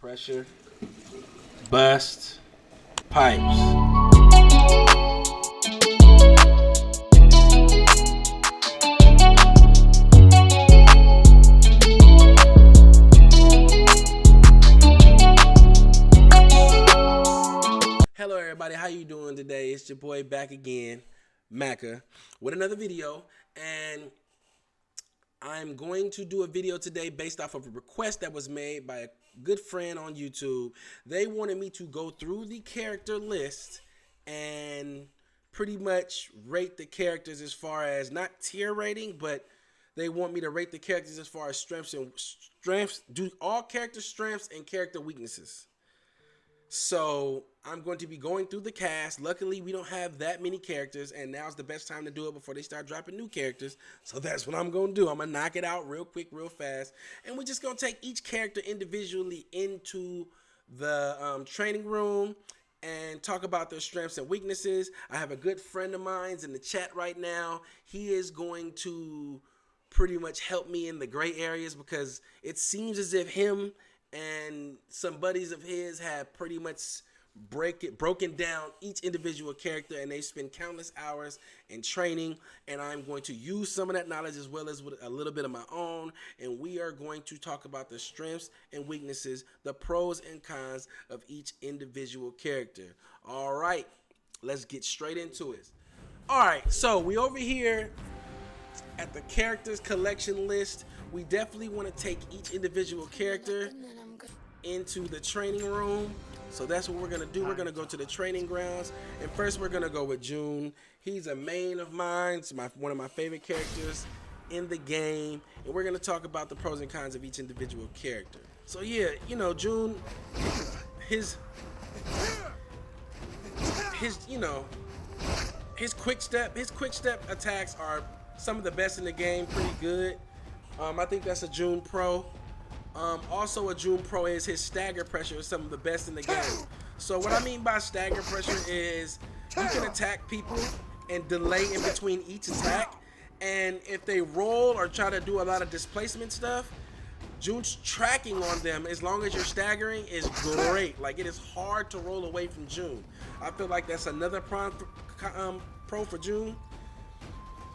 Pressure, bust, pipes. Hello everybody, how you doing today? It's your boy back again, Macca, with another video, and I'm going to do a video today based off of a request that was made by a good friend on YouTube. They wanted me to go through the character list and pretty much rate the characters as far as not tier rating, but they want me to rate the characters as far as strengths, do all character strengths and character weaknesses. So I'm going to be going through the cast. Luckily, we don't have that many characters, and now's the best time to do it before they start dropping new characters. So that's what I'm going to do. I'm going to knock it out real quick, real fast. And we're just going to take each character individually into the training room and talk about their strengths and weaknesses. I have a good friend of mine in the chat right now. He is going to pretty much help me in the gray areas because it seems as if him and some buddies of his have pretty much broken down each individual character, and they spend countless hours in training, and I'm going to use some of that knowledge as well as with a little bit of my own, and we are going to talk about the strengths and weaknesses, the pros and cons of each individual character. All right, let's get straight into it. All right, so we over here at the characters collection list. We definitely want to take each individual character into the training room. So that's what we're going to do. We're going to go to the training grounds. And first we're going to go with JUN. He's a main of mine. It's one of my favorite characters in the game. And we're going to talk about the pros and cons of each individual character. So yeah, you know, JUN, his quick step attacks are some of the best in the game, pretty good. I think that's a JUN Pro. Also a JUN Pro is his stagger pressure is some of the best in the game. So what I mean by stagger pressure is you can attack people and delay in between each attack. And if they roll or try to do a lot of displacement stuff, JUN's tracking on them as long as you're staggering is great. Like, it is hard to roll away from JUN. I feel like that's another pro for JUN.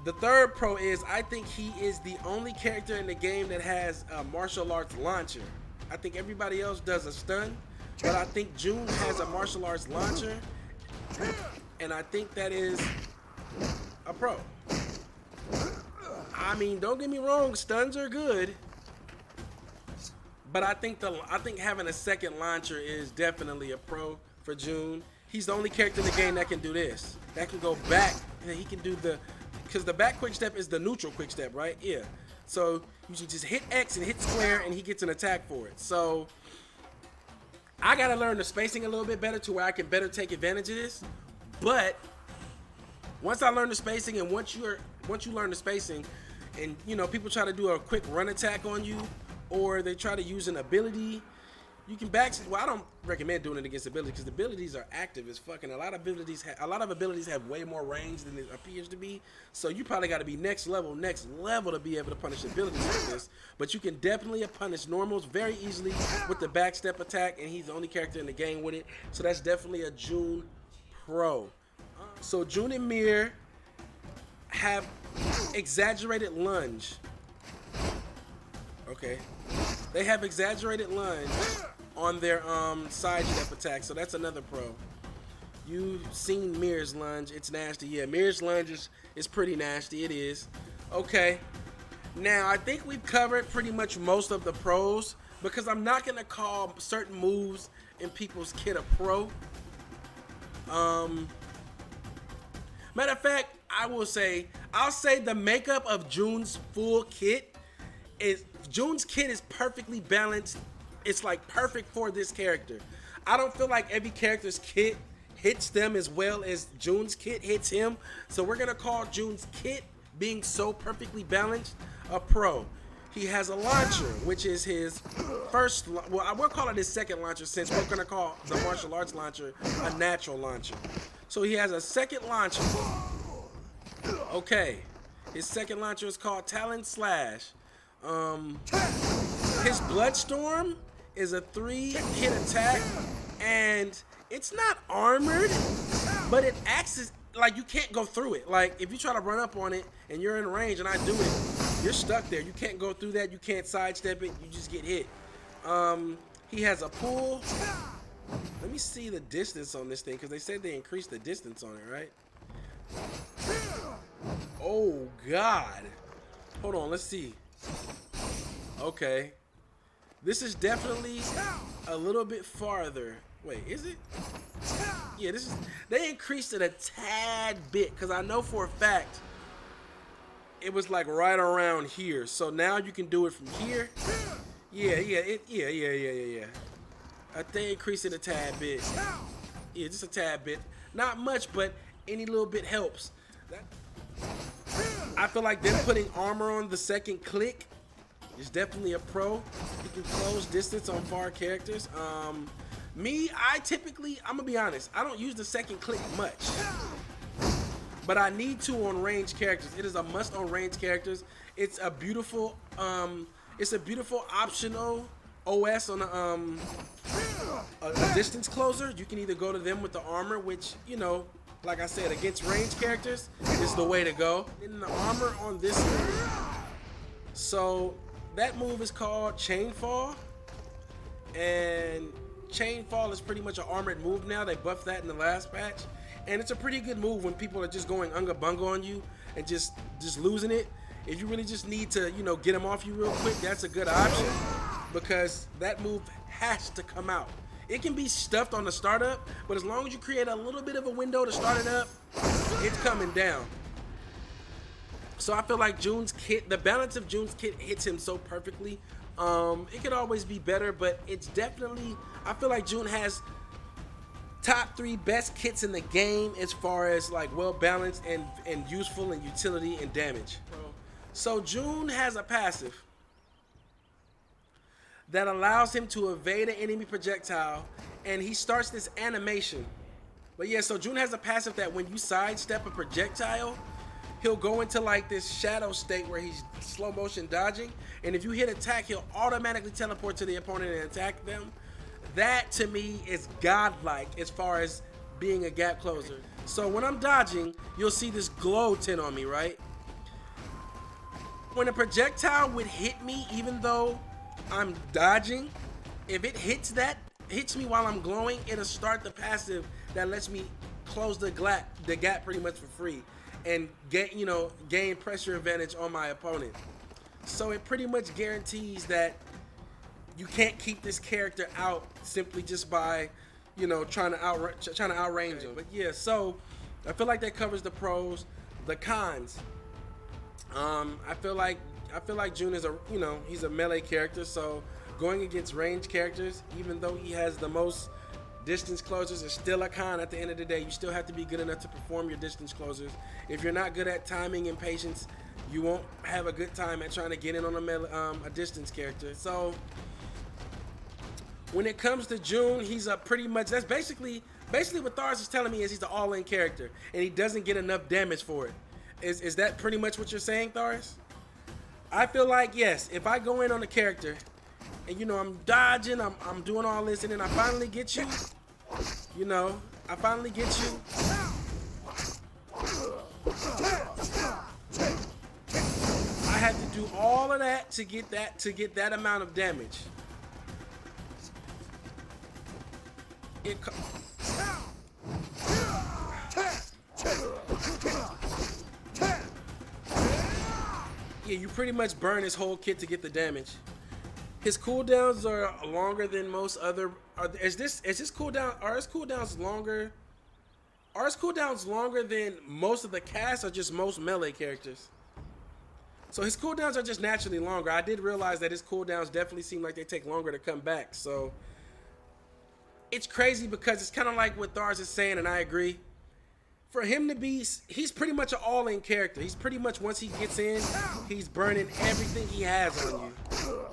The third pro is I think he is the only character in the game that has a martial arts launcher. I think everybody else does a stun, but I think JUN has a martial arts launcher, and I think that is a pro. I mean, don't get me wrong, stuns are good, but I think having a second launcher is definitely a pro for JUN. He's the only character in the game that can do this. That can go back, and he can do because the back quick step is the neutral quick step, right? Yeah. So you should just hit X and hit square, and he gets an attack for it. So I gotta learn the spacing a little bit better to where I can better take advantage of this. But once I learn the spacing, and once you learn the spacing, and you know, people try to do a quick run attack on you, or they try to use an ability, you can well, I don't recommend doing it against abilities because the abilities are active as fucking. A lot of abilities have way more range than it appears to be. So you probably got to be next level to be able to punish abilities like this. But you can definitely punish normals very easily with the backstep attack, and he's the only character in the game with it. So that's definitely a JUN Pro. So JUN and Mir have exaggerated lunge. Okay, they have exaggerated lunge on their side step attack, so that's another pro. You've seen Mir's lunge. It's nasty. Yeah, Mir's lunge is pretty nasty. It is. Okay, now I think we've covered pretty much most of the pros because I'm not gonna call certain moves in people's kit a pro. Matter of fact, I'll say the makeup of JUN's full kit is JUN's kit is perfectly balanced. It's like perfect for this character. I don't feel like every character's kit hits them as well as JUN's kit hits him. So we're gonna call JUN's kit being so perfectly balanced a pro. He has a launcher, which is his first, well, I will call it his second launcher since we're gonna call the martial arts launcher a natural launcher. So he has a second launcher. Okay, his second launcher is called Talon Slash. His Bloodstorm is a 3-hit attack, and it's not armored, but it acts as, like, you can't go through it. Like, if you try to run up on it and you're in range and I do it, you're stuck there. You can't go through that. You can't sidestep it. You just get hit. He has a pull. Let me see the distance on this thing, because they said they increased the distance on it, right? Oh, God. Hold on, let's see. Okay. This is definitely a little bit farther. Wait, is it? Yeah, this is, they increased it a tad bit, because I know for a fact it was like right around here. So now you can do it from here. Yeah. They increased it a tad bit. Yeah, just a tad bit. Not much, but any little bit helps. I feel like them putting armor on the second click is definitely a pro. You can close distance on far characters. I'm gonna be honest, I don't use the second click much, but I need to on ranged characters. It is a must on ranged characters. It's a beautiful optional OS on a distance closer. You can either go to them with the armor, which, you know, like I said, against ranged characters is the way to go. And the armor on this move, so that move is called Chainfall, and Chainfall is pretty much an armored move now. They buffed that in the last patch, and it's a pretty good move when people are just going unga bunga on you and just losing it. If you really just need to, you know, get them off you real quick, that's a good option, because that move has to come out. It can be stuffed on the startup, but as long as you create a little bit of a window to start it up, it's coming down. So I feel like JUN's kit, the balance of JUN's kit hits him so perfectly. It could always be better, but it's definitely, I feel like JUN has top 3 best kits in the game as far as like well balanced and useful and utility and damage. So JUN has a passive that allows him to evade an enemy projectile, and he starts this animation. But yeah, so JUN has a passive that when you sidestep a projectile, he'll go into like this shadow state where he's slow motion dodging, and if you hit attack, he'll automatically teleport to the opponent and attack them. That to me is godlike as far as being a gap closer. So when I'm dodging, you'll see this glow tint on me, right? When a projectile would hit me, even though I'm dodging, if it hits me while I'm glowing, it'll start the passive that lets me close the gap pretty much for free and gain pressure advantage on my opponent. So it pretty much guarantees that you can't keep this character out simply just by, you know, trying to outrange him. But yeah, so I feel like that covers the pros. The cons, I feel like JUN is he's a melee character, so going against ranged characters, even though he has the most distance closers, is still a con. At the end of the day, you still have to be good enough to perform your distance closers. If you're not good at timing and patience, you won't have a good time at trying to get in on a distance character. So when it comes to JUN, he's a pretty much, that's basically what Thars is telling me is he's an all-in character, and he doesn't get enough damage for it. Is that pretty much what you're saying, Thars? I feel like, yes, if I go in on a character and, you know, I'm dodging, I'm doing all this, and then I finally get you, I had to do all of that to get that amount of damage. Yeah, you pretty much burn his whole kit to get the damage. His cooldowns are longer than most other. Are his cooldowns longer? Are his cooldowns longer than most of the cast, or just most melee characters? So his cooldowns are just naturally longer. I did realize that his cooldowns definitely seem like they take longer to come back. So it's crazy, because it's kind of like what Thars is saying, and I agree. For him to be, he's pretty much an all-in character. He's pretty much, once he gets in, he's burning everything he has on you.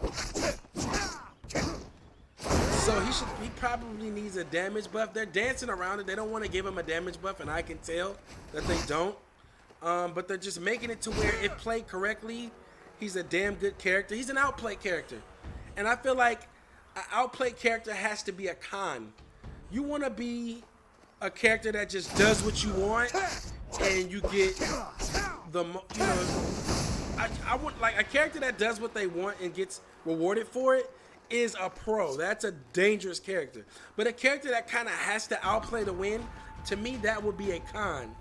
So he probably needs a damage buff. They're dancing around it. They don't want to give him a damage buff, and I can tell that they don't. But they're just making it to where, if played correctly, he's a damn good character. He's an outplay character. And I feel like An outplayed character has to be a con. You want to be a character that just does what you want, and you get the, you know, I want like a character that does what they want and gets rewarded for it is a pro. That's a dangerous character. But a character that kind of has to outplay to win, to me, that would be a con.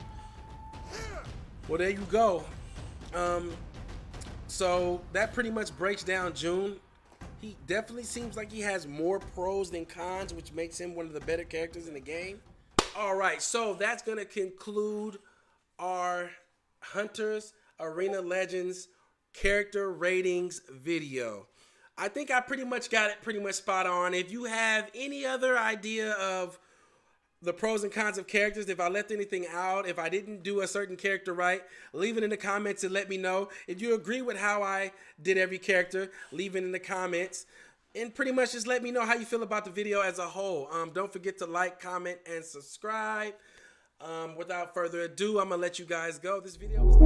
Well, there you go. So that pretty much breaks down JUN. He definitely seems like he has more pros than cons, which makes him one of the better characters in the game. All right, so that's going to conclude our Hunters Arena Legends character ratings video. I think I pretty much got it pretty much spot on. If you have any other idea of the pros and cons of characters, if I left anything out, if I didn't do a certain character right, leave it in the comments and let me know. If you agree with how I did every character, leave it in the comments. And pretty much just let me know how you feel about the video as a whole. Don't forget to like, comment, and subscribe. Without further ado, I'm going to let you guys go. This video was